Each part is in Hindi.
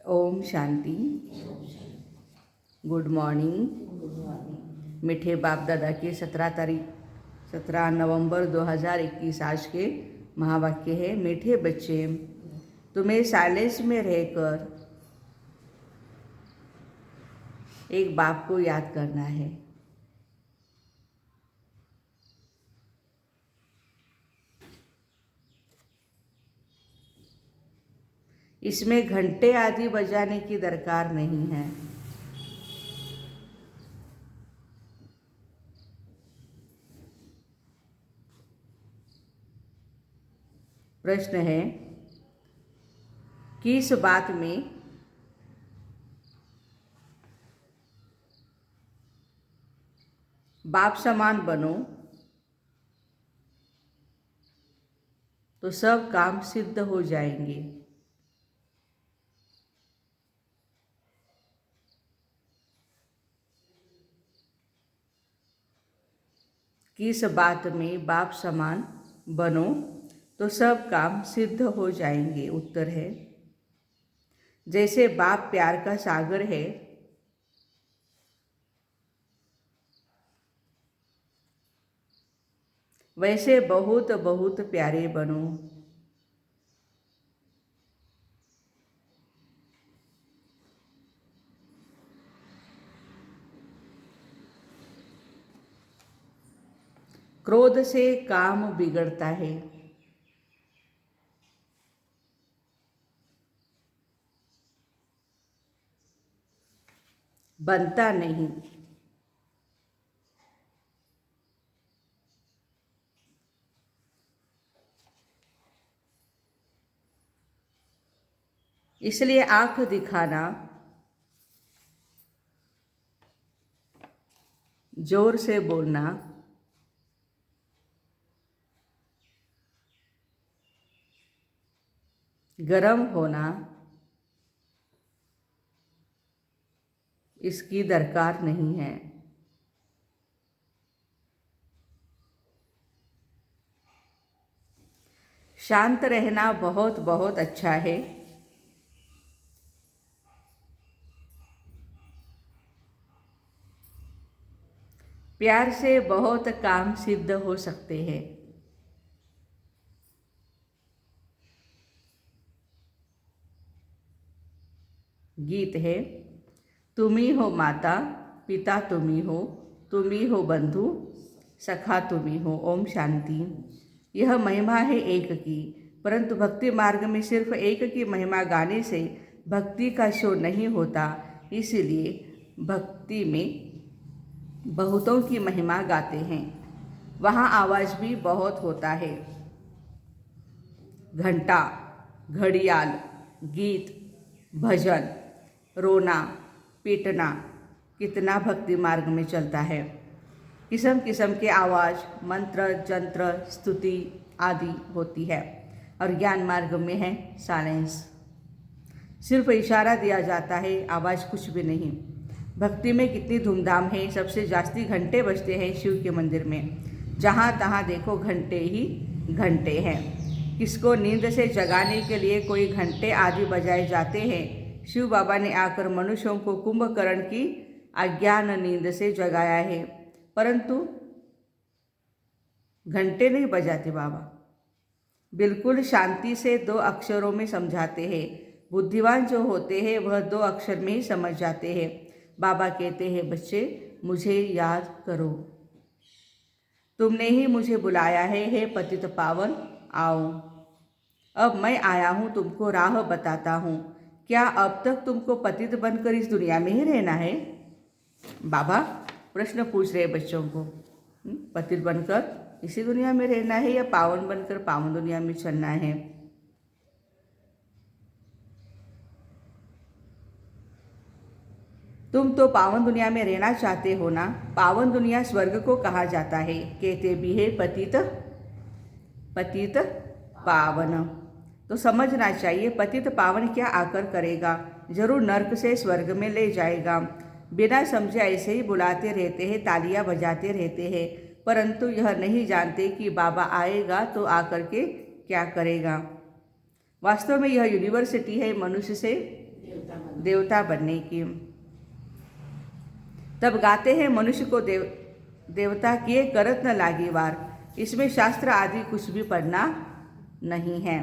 ओम शांति। Good morning. मीठे बाप दादा के 17 नवंबर 2021 आज के महावाक्य है। मीठे बच्चे, तुम्हें साइलेंस में रहकर एक बाप को याद करना है। इसमें घंटे आदि बजाने की दरकार नहीं है। प्रश्न है, किस बात में बाप समान बनो तो सब काम सिद्ध हो जाएंगे। किस बात में बाप समान बनो तो सब काम सिद्ध हो जाएंगे। उत्तर है, जैसे बाप प्यार का सागर है, वैसे बहुत बहुत प्यारे बनो। क्रोध से काम बिगड़ता है। बनता नहीं। इसलिए आंख दिखाना, जोर से बोलना, गरम होना, इसकी दरकार नहीं है। शांत रहना बहुत बहुत अच्छा है। प्यार से बहुत काम सिद्ध हो सकते हैं। गीत है, तुम ही हो माता पिता, तुम ही हो बंधु सखा, तुम ही हो। ओम शांति। यह महिमा है एक की, परंतु भक्ति मार्ग में सिर्फ एक की महिमा गाने से भक्ति का शोर नहीं होता। इसलिए भक्ति में बहुतों की महिमा गाते हैं, वहाँ आवाज़ भी बहुत होता है। घंटा, घड़ियाल, गीत, भजन, रोना, पीटना कितना भक्ति मार्ग में चलता है। किस्म किस्म के आवाज़, मंत्र, जंत्र, स्तुति आदि होती है। और ज्ञान मार्ग में है साइलेंस। सिर्फ इशारा दिया जाता है, आवाज़ कुछ भी नहीं। भक्ति में कितनी धूमधाम है। सबसे जास्ती घंटे बजते हैं शिव के मंदिर में। जहाँ तहाँ देखो घंटे ही घंटे हैं। किसको नींद से जगाने के लिए कोई घंटे आदि बजाए जाते हैं। शिव बाबा ने आकर मनुष्यों को कुंभकर्ण की अज्ञान नींद से जगाया है, परंतु घंटे नहीं बजाते बाबा। बिल्कुल शांति से 2 अक्षरों में समझाते हैं। बुद्धिमान जो होते हैं वह 2 अक्षर में ही समझ जाते हैं। बाबा कहते हैं, बच्चे मुझे याद करो, तुमने ही मुझे बुलाया है, हे पतित पावन आओ। अब मैं आया हूँ, तुमको राह बताता हूँ। क्या अब तक तुमको पतित बनकर इस दुनिया में ही रहना है? बाबा प्रश्न पूछ रहे बच्चों को। पतित बनकर इसी दुनिया में रहना है या पावन बनकर पावन दुनिया में चलना है? तुम तो पावन दुनिया में रहना चाहते हो ना। पावन दुनिया स्वर्ग को कहा जाता है। कहते भी है पतित पतित पावन। तो समझना चाहिए पतित पावन क्या आकर करेगा। जरूर नर्क से स्वर्ग में ले जाएगा। बिना समझे ऐसे ही बुलाते रहते हैं, तालियां बजाते रहते हैं, परंतु यह नहीं जानते कि बाबा आएगा तो आकर के क्या करेगा। वास्तव में यह यूनिवर्सिटी है मनुष्य से देवता बनने की। तब गाते हैं मनुष्य को देवता किए करत न लागी वार। इसमें शास्त्र आदि कुछ भी पढ़ना नहीं है।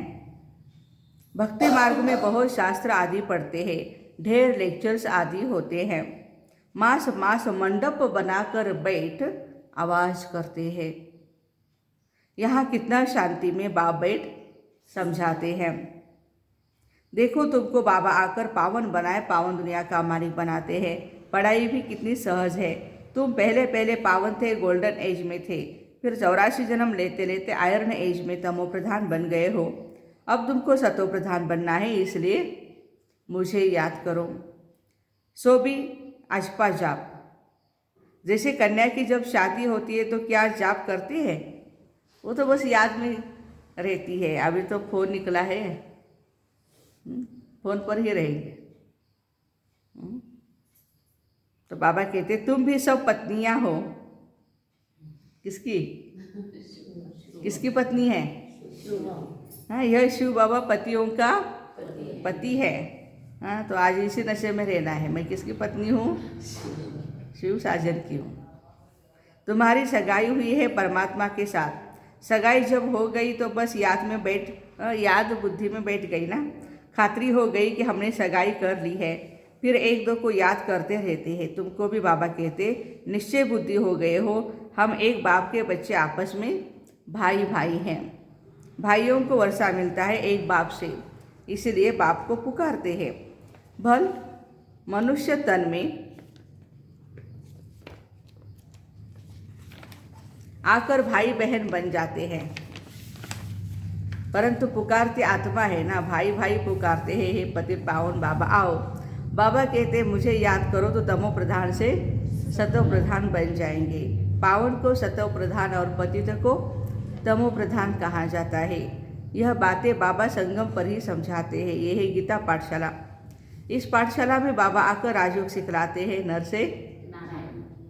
भक्ति मार्ग में बहुत शास्त्र आदि पढ़ते हैं, ढेर लेक्चर्स आदि होते हैं। मास मास मंडप बनाकर बैठ आवाज करते हैं। यहाँ कितना शांति में बाप बैठ समझाते हैं। देखो तुमको बाबा आकर पावन बनाए, पावन दुनिया का मालिक बनाते हैं। पढ़ाई भी कितनी सहज है। तुम पहले पहले पावन थे, गोल्डन एज में थे, फिर 84 जन्म लेते लेते आयरन एज में तमो प्रधान बन गए हो। अब तुमको सतो प्रधान बनना है, इसलिए मुझे याद करो। सो भी अजपा जाप। जैसे कन्या की जब शादी होती है तो क्या जाप करती है? वो तो बस याद में रहती है। अभी तो फोन निकला है, फोन पर ही रहेंगे। तो बाबा कहते तुम भी सब पत्नियां हो। किसकी किसकी पत्नी है? हाँ, यह शिव बाबा पतियों का पति है। हाँ, तो आज इसी नशे में रहना है। मैं किसकी पत्नी हूँ? शिव साजन की हूँ। तुम्हारी सगाई हुई है परमात्मा के साथ। सगाई जब हो गई तो बस याद बुद्धि में बैठ गई ना। खातरी हो गई कि हमने सगाई कर ली है। फिर एक दो को याद करते रहते हैं। तुमको भी बाबा कहते निश्चय बुद्धि हो गए हो। हम एक बाप के बच्चे, आपस में भाई भाई हैं। भाइयों को वर्षा मिलता है एक बाप से, इसलिए बाप को पुकारते हैं। भल मनुष्य तन में आकर भाई बहन बन जाते हैं, परंतु पुकारते आत्मा है ना। भाई भाई पुकारते हैं, हे पति पावन बाबा आओ। बाबा कहते मुझे याद करो तो तमो प्रधान से सतो प्रधान बन जाएंगे। पावन को सतो प्रधान और पतित को तमो प्रधान कहा जाता है। यह बातें बाबा संगम पर ही समझाते हैं। यह है गीता पाठशाला। इस पाठशाला में बाबा आकर राजयोग सिखलाते हैं, नर से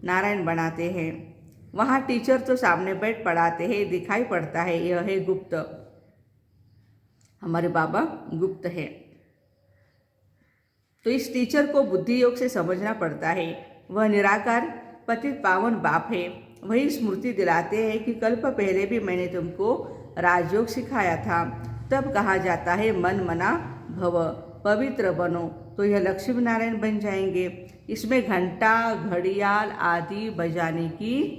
नारायण बनाते हैं। वहाँ टीचर तो सामने बैठ पढ़ाते हैं, दिखाई पड़ता है। यह है गुप्त। हमारे बाबा गुप्त है, तो इस टीचर को बुद्धि योग से समझना पड़ता है। वह निराकार पतित पावन बाप है। वही स्मृति दिलाते हैं कि कल्प पहले भी मैंने तुमको राजयोग सिखाया था। तब कहा जाता है मन मना भव, पवित्र बनो, तो यह लक्ष्मी नारायण बन जाएंगे। इसमें घंटा घड़ियाल आदि बजाने की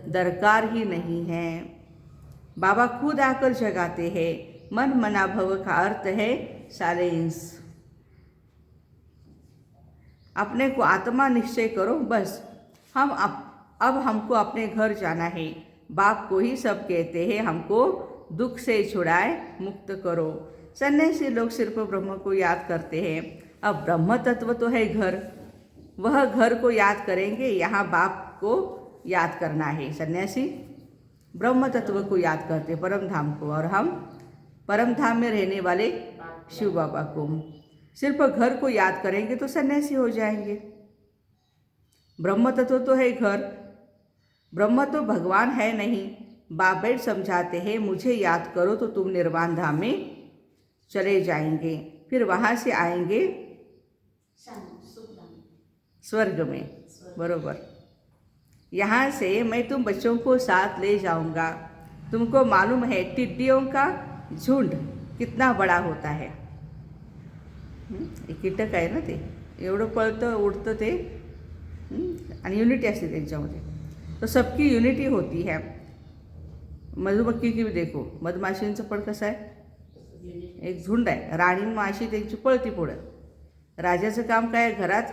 दरकार ही नहीं है। बाबा खुद आकर जगाते हैं। मन मना भव का अर्थ है साइलेंस। अपने को आत्मा निश्चय करो, बस अब हमको अपने घर जाना है। बाप को ही सब कहते हैं, हमको दुख से छुड़ाए, मुक्त करो। सन्यासी लोग सिर्फ ब्रह्म को याद करते हैं। अब ब्रह्म तत्व तो है घर, वह घर को याद करेंगे। यहाँ बाप को याद करना है। सन्यासी ब्रह्म तत्व को याद करते, परम धाम को, और हम परम धाम में रहने वाले शिव बाबा को। सिर्फ घर को याद करेंगे तो सन्यासी हो जाएंगे। ब्रह्म तत्व तो है घर, ब्रह्म तो भगवान है नहीं। बाप बैठ समझाते हैं मुझे याद करो तो तुम निर्वाण धाम में चले जाएंगे, फिर वहाँ से आएंगे स्वर्ग में। बरोबर। यहाँ से मैं तुम बच्चों को साथ ले जाऊँगा। तुमको मालूम है टिड्डियों का झुंड कितना बड़ा होता है। कीटक आहे ना ते, एवढं पळतं उडतं ते, आणि युनिटी असते त्यांच्यामध्ये। तो सबकी यूनिटी होती है। मधुमक्खी की भी देखो, मधमाशींचं पण कसं आहे, एक झुंड आहे। राणी माशी त्यांची पळती पुढं। राजाचं काम काय, घरात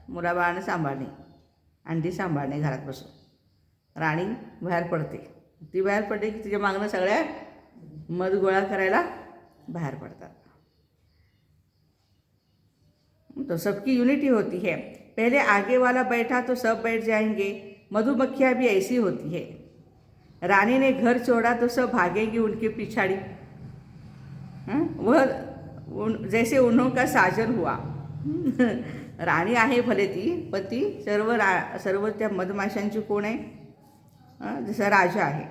मुलाबाळांना सांभाळणे, अंडी सांभाळणे घरात बसून। राणी बाहेर पडते, ती बाहेर पडते की तिच्या मागणं सगळ्या मध गोळा करायला बाहेर पडतात। तो सबकी यूनिटी होती है। पहले आगे वाला बैठा तो सब बैठ जाएंगे। मधुमक्खियाँ भी ऐसी होती है। रानी ने घर छोड़ा तो सब भागेंगी उनके पिछाड़ी। वह जैसे उन्हों का साजन हुआ। राणी आहे भले ती, पण ती सर्व त्या मधमाशांची कोण आहे, जसा राजा आहे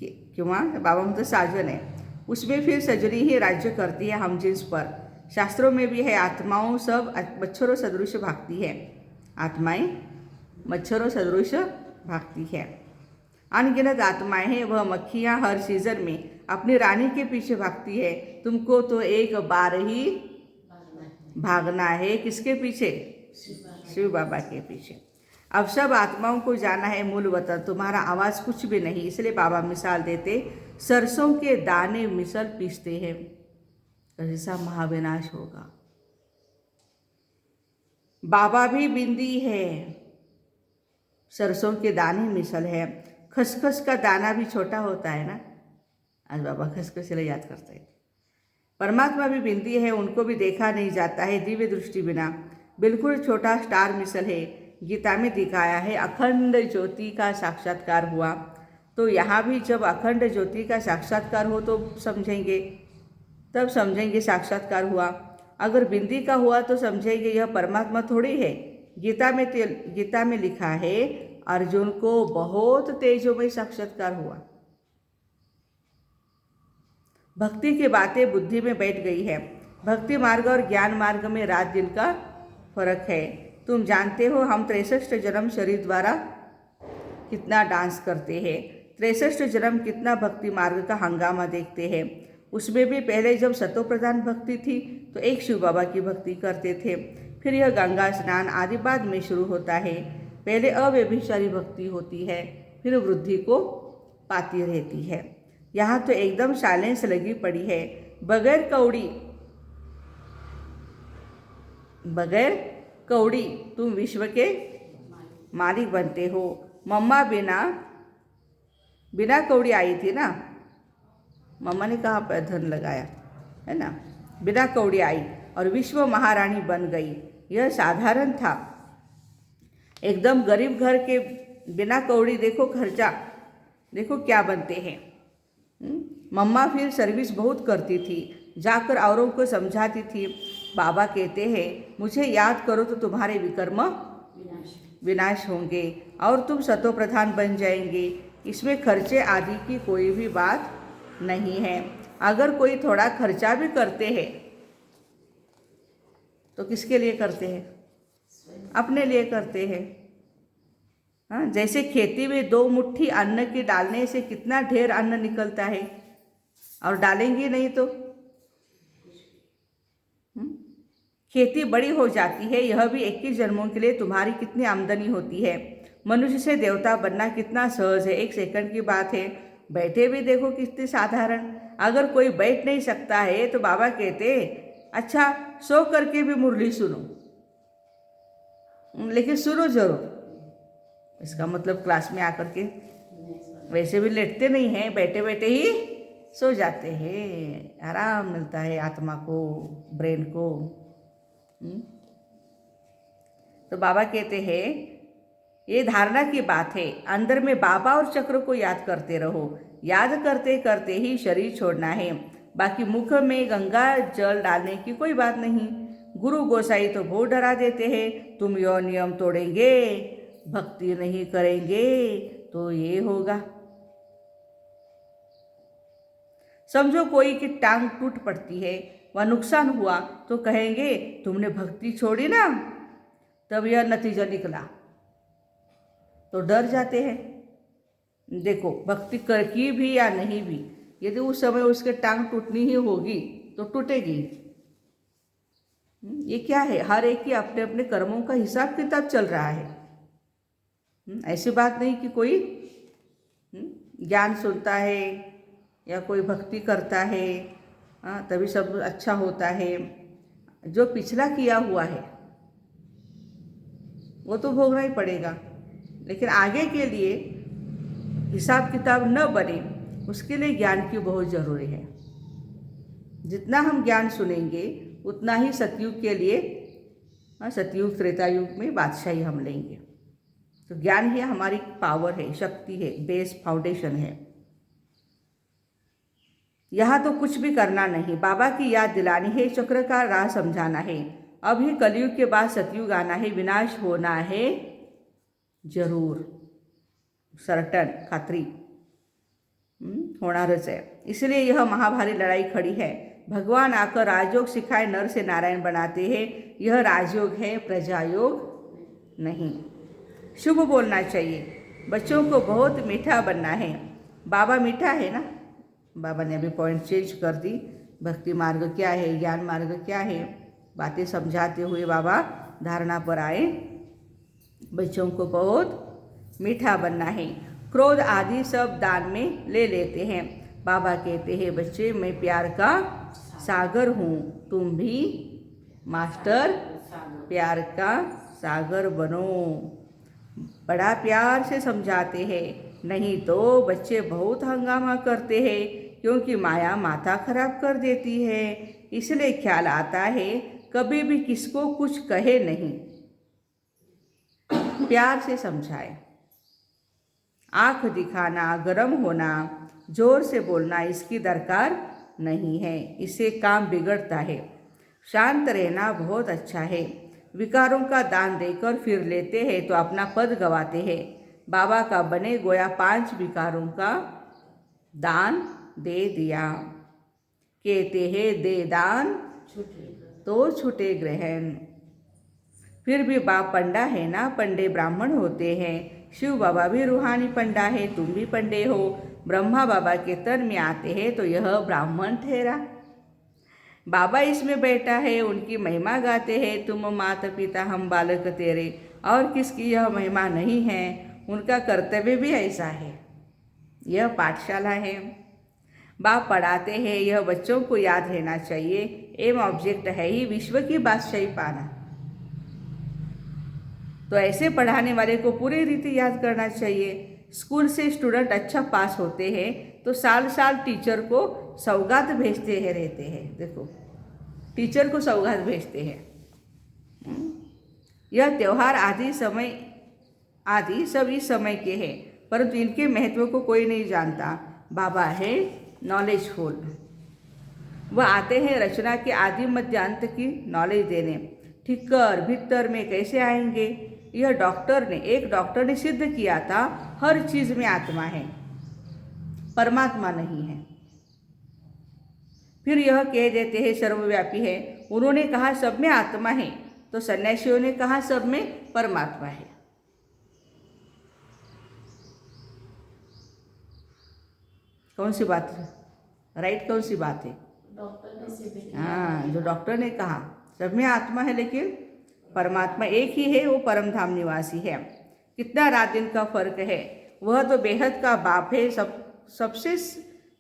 किंवा बाबा म्हणतो साजन है। उसमें फिर सजनी ही राज्य करती है हम जिन्स पर। शास्त्रों में भी है, आत्माओं सब मच्छरों सदृश भागती है, आत्माएं मच्छरों सदृश भागती है। अनगिनत आत्माएं हैं, वह मक्खियाँ हर सीजन में अपनी रानी के पीछे भागती है। तुमको तो एक बार ही भागना है, किसके पीछे? शिव बाबा के पीछे। अब सब आत्माओं को जाना है मूल वतन, तुम्हारा आवाज़ कुछ भी नहीं। इसलिए बाबा मिसाल देते, सरसों के दाने मिसल पीसते हैं, ऐसा महाविनाश होगा। बाबा भी बिंदी है, सरसों के दाने मिसल है। खसखस का दाना भी छोटा होता है ना, आज बाबा खसखस से याद करते हैं। परमात्मा भी बिंदी है, उनको भी देखा नहीं जाता है दिव्य दृष्टि बिना। बिल्कुल छोटा स्टार मिसल है। गीता में दिखाया है अखंड ज्योति का साक्षात्कार हुआ। तो यहाँ भी जब अखंड ज्योति का साक्षात्कार हो तो समझेंगे, तब समझेंगे साक्षात्कार हुआ। अगर बिंदी का हुआ तो समझेंगे यह परमात्मा थोड़ी है। गीता में लिखा है अर्जुन को बहुत तेजोमय साक्षात्कार हुआ। भक्ति की बातें बुद्धि में बैठ गई है। भक्ति मार्ग और ज्ञान मार्ग में रात दिन का फर्क है। तुम जानते हो हम 63 जन्म शरीर द्वारा कितना डांस करते हैं, 63 जन्म कितना भक्ति मार्ग का हंगामा देखते हैं। उसमें भी पहले जब सतो प्रधान भक्ति थी तो एक शिव बाबा की भक्ति करते थे, फिर यह गंगा स्नान आदि बाद में शुरू होता है। पहले अव्यभिचारी भक्ति होती है, फिर वृद्धि को पाती रहती है। यहाँ तो एकदम साइलेंस लगी पड़ी है, बगैर कौड़ी तुम विश्व के मालिक बनते हो। मम्मा बिना कौड़ी आई थी ना, मम्मा ने कहाँ पर धन लगाया है ना, बिना कौड़ी आई और विश्व महारानी बन गई। यह साधारण था। एकदम गरीब घर के बिना कौड़ी देखो खर्चा, देखो क्या बनते हैं। मम्मा फिर सर्विस बहुत करती थी, जाकर औरों को समझाती थी। बाबा कहते हैं मुझे याद करो तो तुम्हारे विकर्म विनाश होंगे और तुम सतो प्रधान बन जाएंगे। इसमें खर्चे आदि की कोई भी बात नहीं है। अगर कोई थोड़ा खर्चा भी करते हैं तो किसके लिए करते हैं? अपने लिए करते हैं। हाँ, जैसे खेती में 2 मुट्ठी अन्न की डालने से कितना ढेर अन्न निकलता है, और डालेंगे नहीं तो खेती बड़ी हो जाती है। यह भी 21 जन्मों के लिए तुम्हारी कितनी आमदनी होती है। मनुष्य से देवता बनना कितना सहज है, 1 सेकंड की बात है। बैठे भी देखो कितने साधारण। अगर कोई बैठ नहीं सकता है तो बाबा कहते अच्छा सो करके भी मुरली सुनो, लेकिन सुनो जरूर। इसका मतलब क्लास में आकर के वैसे भी लेटते नहीं हैं, बैठे बैठे ही सो जाते हैं। आराम मिलता है आत्मा को, ब्रेन को। तो बाबा कहते हैं ये धारणा की बात है, अंदर में बाबा और चक्र को याद करते रहो। याद करते करते ही शरीर छोड़ना है। बाकी मुख में गंगा जल डालने की कोई बात नहीं। गुरु गोसाई तो बहुत डरा देते हैं, तुम यह नियम तोड़ेंगे, भक्ति नहीं करेंगे तो ये होगा। समझो कोई की टांग टूट पड़ती है, वह नुकसान हुआ तो कहेंगे तुमने भक्ति छोड़ी ना, तब यह नतीजा निकला, तो डर जाते हैं। देखो भक्ति कर की भी या नहीं भी, यदि उस समय उसके टांग टूटनी ही होगी तो टूटेगी। ये क्या है, हर एक की अपने अपने कर्मों का हिसाब किताब चल रहा है। ऐसी बात नहीं कि कोई ज्ञान सुनता है या कोई भक्ति करता है तभी सब अच्छा होता है। जो पिछला किया हुआ है वो तो भोगना ही पड़ेगा, लेकिन आगे के लिए हिसाब किताब न बने उसके लिए ज्ञान की बहुत ज़रूरी है। जितना हम ज्ञान सुनेंगे उतना ही सतयुग के लिए, सतयुग त्रेता युग में बादशाही हम लेंगे। तो ज्ञान ही हमारी पावर है, शक्ति है, बेस फाउंडेशन है। यहाँ तो कुछ भी करना नहीं, बाबा की याद दिलानी है, चक्र का राह समझाना है। अब ही कलयुग के बाद सतयुग आना है, विनाश होना है जरूर, सर्टन, खातरी होणारच है। इसलिए यह महाभारी लड़ाई खड़ी है। भगवान आकर राजयोग सिखाए नर से नारायण बनाते हैं। यह राजयोग है, प्रजायोग नहीं। शुभ बोलना चाहिए, बच्चों को बहुत मीठा बनना है। बाबा मीठा है ना, बाबा ने अभी पॉइंट चेंज कर दी। भक्ति मार्ग क्या है, ज्ञान मार्ग क्या है, बातें समझाते हुए बाबा धारणा पर आए। बच्चों को बहुत मीठा बनना है। क्रोध आदि सब दान में ले लेते हैं। बाबा कहते हैं, बच्चे मैं प्यार का सागर हूँ, तुम भी मास्टर प्यार का सागर बनो। बड़ा प्यार से समझाते हैं, नहीं तो बच्चे बहुत हंगामा करते हैं, क्योंकि माया माथा खराब कर देती है। इसलिए ख्याल आता है कभी भी किसको कुछ कहे नहीं, प्यार से समझाए। आंख दिखाना, गरम होना, जोर से बोलना इसकी दरकार नहीं है, इससे काम बिगड़ता है। शांत रहना बहुत अच्छा है। विकारों का दान देकर फिर लेते हैं तो अपना पद गवाते हैं। बाबा का बने गोया 5 विकारों का दान दे दिया। कहते हैं दे दान तो छूटे ग्रहण। फिर भी बाप पंडा है ना, पंडे ब्राह्मण होते हैं। शिव बाबा भी रूहानी पंडा है, तुम भी पंडे हो। ब्रह्मा बाबा के तन में आते हैं तो यह ब्राह्मण ठहरा। बाबा इसमें बैठा है, उनकी महिमा गाते हैं। तुम माता पिता हम बालक तेरे, और किसकी यह महिमा नहीं है। उनका कर्तव्य भी ऐसा है। यह पाठशाला है, बाप पढ़ाते हैं। यह बच्चों को याद रहना चाहिए। एम ऑब्जेक्ट है ही विश्व की बादशाही पाना। तो ऐसे पढ़ाने वाले को पूरी रीति याद करना चाहिए। स्कूल से स्टूडेंट अच्छा पास होते हैं तो साल साल टीचर को सौगात भेजते हैं रहते हैं। देखो, टीचर को सौगात भेजते हैं। यह त्यौहार आदि सब इस समय के हैं, परंतु इनके महत्व को कोई नहीं जानता। बाबा है नॉलेजफुल, वह आते हैं रचना के आदि मध्य अंत की नॉलेज देने। ठिक्कर भीतर में कैसे आएंगे। यह एक डॉक्टर ने सिद्ध किया था, हर चीज में आत्मा है, परमात्मा नहीं है। फिर यह कह देते हैं सर्वव्यापी है। उन्होंने कहा सब में आत्मा है, तो सन्यासियों ने कहा सब में परमात्मा है। कौन सी बात है राइट, कौन सी बात है? हाँ, जो डॉक्टर ने कहा सब में आत्मा है, लेकिन परमात्मा एक ही है, वो परम धाम निवासी है। कितना रात दिन का फर्क है। वह तो बेहद का बाप है, सबसे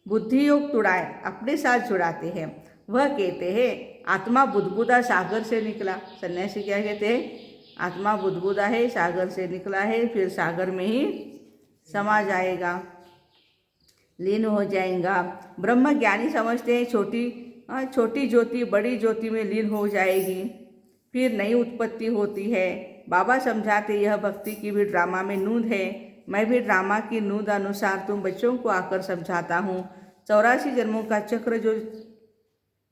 बुद्धि योग तुड़ाए अपने साथ जुड़ाते हैं। वह कहते हैं आत्मा बुदबुदा सागर से निकला। सन्यासी क्या कहते हैं? आत्मा बुदबुदा है, सागर से निकला है, फिर सागर में ही समा जाएगा, लीन हो जाएगा। ब्रह्म ज्ञानी समझते हैं छोटी ज्योति बड़ी ज्योति में लीन हो जाएगी, फिर नई उत्पत्ति होती है। बाबा समझाते यह भक्ति की भी ड्रामा में नूंद है। मैं भी ड्रामा की नूंद अनुसार तुम बच्चों को आकर समझाता हूँ। 84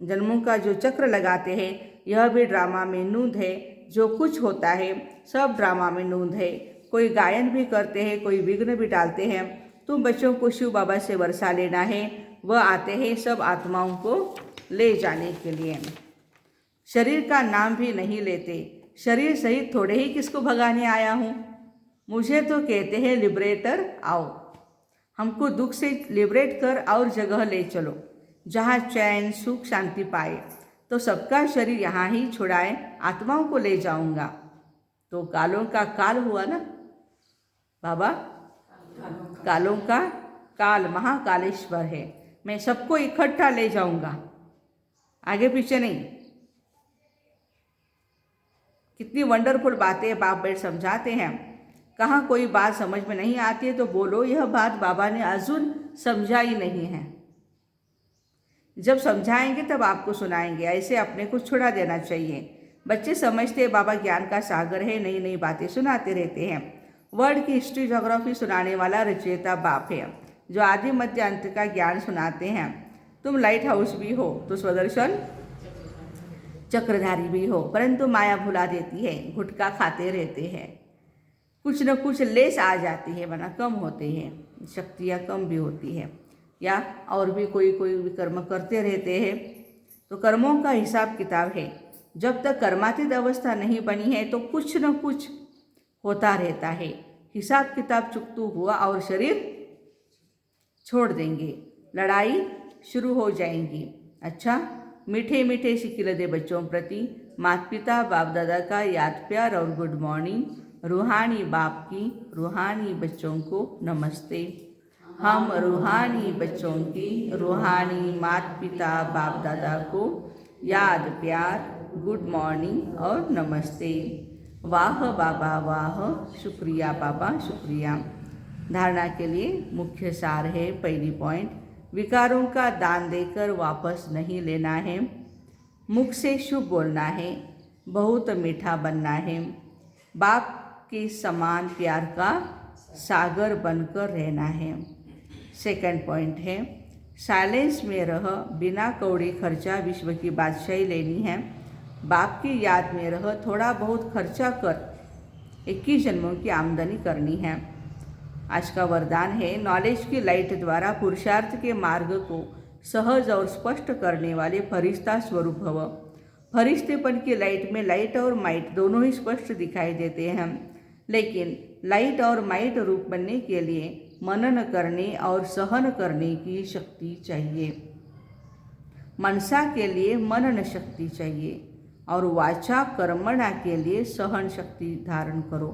जन्मों का जो चक्र लगाते हैं, यह भी ड्रामा में नूंद है। जो कुछ होता है सब ड्रामा में नूंद है। कोई गायन भी करते हैं, कोई विघ्न भी डालते हैं। तुम बच्चों को शिव बाबा से वर्षा लेना है, वह आते हैं सब आत्माओं को ले जाने के लिए। शरीर का नाम भी नहीं लेते। शरीर सहित थोड़े ही किसको भगाने आया हूँ। मुझे तो कहते हैं लिबरेटर आओ, हमको दुख से लिबरेट कर और जगह ले चलो जहाँ चैन सुख शांति पाए। तो सबका शरीर यहाँ ही छुड़ाए आत्माओं को ले जाऊंगा। तो कालों का काल हुआ ना बाबा, कालों का काल महाकालेश्वर है। मैं सबको इकट्ठा ले जाऊंगा, आगे पीछे नहीं। कितनी वंडरफुल बातें बाप बैठ समझाते हैं। कहाँ कोई बात समझ में नहीं आती है तो बोलो यह बात बाबा ने अजून समझाई नहीं है। जब समझाएंगे तब आपको सुनाएंगे। ऐसे अपने को छुड़ा देना चाहिए। बच्चे समझते हैं बाबा ज्ञान का सागर है, नई नई बातें सुनाते रहते हैं। वर्ल्ड की हिस्ट्री ज्योग्राफी सुनाने वाला रचयिता बाप है, जो आदि मध्य अंत का ज्ञान सुनाते हैं। तुम लाइट हाउस भी हो तो स्वदर्शन चक्रधारी भी हो, परंतु माया भुला देती है। गुटखा खाते रहते हैं, कुछ न कुछ लेस आ जाती है, वरना कम होते हैं, शक्तियाँ कम भी होती है, या और भी कोई कर्म करते रहते हैं। तो कर्मों का हिसाब किताब है। जब तक कर्मातीत अवस्था नहीं बनी है तो कुछ न कुछ होता रहता है। हिसाब किताब चुकतू हुआ और शरीर छोड़ देंगे, लड़ाई शुरू हो जाएंगी। अच्छा, मीठे मीठे सिकिलदे बच्चों प्रति माता पिता बाप दादा का याद प्यार और गुड मॉर्निंग। रूहानी बाप की रूहानी बच्चों को नमस्ते। हम रूहानी बच्चों की रूहानी माता पिता बाप दादा को याद प्यार गुड मॉर्निंग और नमस्ते। वाह बाबा वाह, शुक्रिया बाबा शुक्रिया। धारणा के लिए मुख्य सार है। पहली पॉइंट, विकारों का दान देकर वापस नहीं लेना है। मुख से शुभ बोलना है, बहुत मीठा बनना है। बाप के समान प्यार का सागर बनकर रहना है। सेकंड पॉइंट है, साइलेंस में रह, बिना कौड़ी खर्चा विश्व की बादशाही लेनी है। बाप की याद में रह, थोड़ा बहुत खर्चा कर 21 जन्मों की आमदनी करनी है। आज का वरदान है, नॉलेज की लाइट द्वारा पुरुषार्थ के मार्ग को सहज और स्पष्ट करने वाले फरिश्ता स्वरूप भव। फरिश्तेपन की लाइट में लाइट और माइट दोनों ही स्पष्ट दिखाई देते हैं, लेकिन लाइट और माइट रूप बनने के लिए मनन करने और सहन करने की शक्ति चाहिए। मनसा के लिए मनन शक्ति चाहिए और वाचा कर्मणा के लिए सहन शक्ति धारण करो।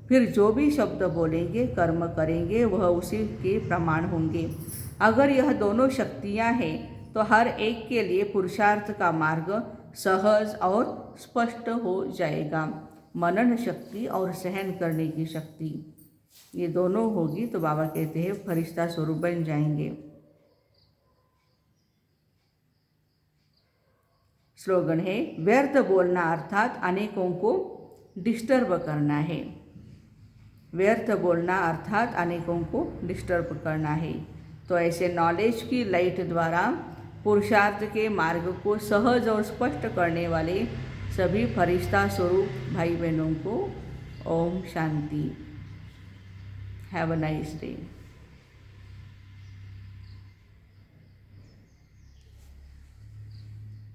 फिर जो भी शब्द बोलेंगे कर्म करेंगे वह उसी के प्रमाण होंगे। अगर यह दोनों शक्तियाँ हैं तो हर एक के लिए पुरुषार्थ का मार्ग सहज और स्पष्ट हो जाएगा। मनन शक्ति और सहन करने की शक्ति, ये दोनों होगी तो बाबा कहते हैं फरिश्ता स्वरूप बन जाएंगे। स्लोगन है, व्यर्थ बोलना अर्थात अनेकों को डिस्टर्ब करना है। व्यर्थ बोलना अर्थात अनेकों को डिस्टर्ब करना है। तो ऐसे नॉलेज की लाइट द्वारा पुरुषार्थ के मार्ग को सहज और स्पष्ट करने वाले सभी फरिश्ता स्वरूप भाई बहनों को ओम शांति। Have a nice day.